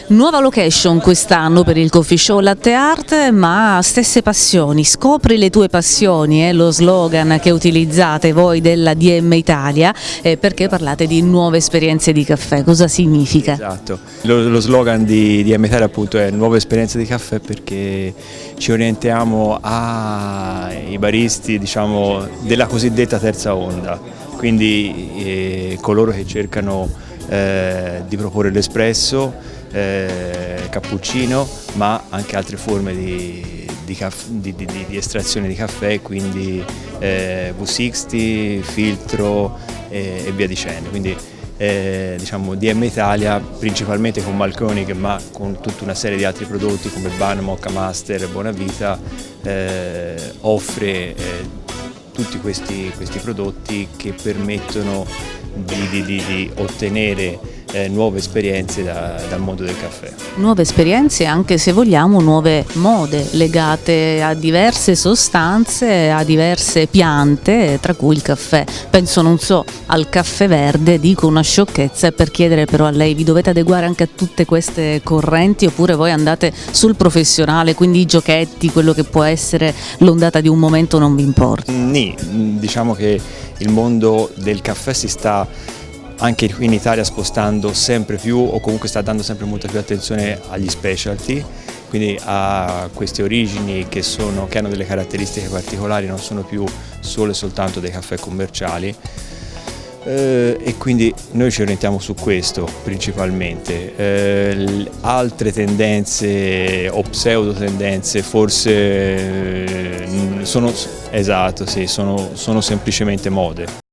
Nuova location quest'anno per il Coffee Show Latte Art, ma stesse passioni, scopri le tue passioni, è lo slogan che utilizzate voi della DM Italia, perché parlate di nuove esperienze di caffè. Cosa significa? Esatto, lo slogan di DM Italia appunto è nuove esperienze di caffè, perché ci orientiamo ai baristi, diciamo, della cosiddetta terza onda, quindi coloro che cercano di proporre l'espresso, cappuccino, ma anche altre forme di estrazione di caffè, quindi V60, filtro e via dicendo. Quindi diciamo DM Italia principalmente con Malconic, ma con tutta una serie di altri prodotti come Ban, Mocha Master, Bonavita, offre tutti questi prodotti che permettono di ottenere nuove esperienze dal mondo del caffè. Nuove esperienze, anche se vogliamo nuove mode legate a diverse sostanze, a diverse piante, tra cui il caffè. Penso, non so, al caffè verde, dico una sciocchezza per chiedere però a lei, vi dovete adeguare anche a tutte queste correnti oppure voi andate sul professionale, quindi i giochetti, quello che può essere l'ondata di un momento non vi importa? Diciamo che il mondo del caffè si sta anche qui in Italia spostando sempre più, o comunque sta dando sempre molta più attenzione agli specialty, quindi a queste origini che hanno delle caratteristiche particolari, non sono più solo e soltanto dei caffè commerciali, e quindi noi ci orientiamo su questo principalmente. Altre tendenze o pseudo tendenze forse sono semplicemente mode.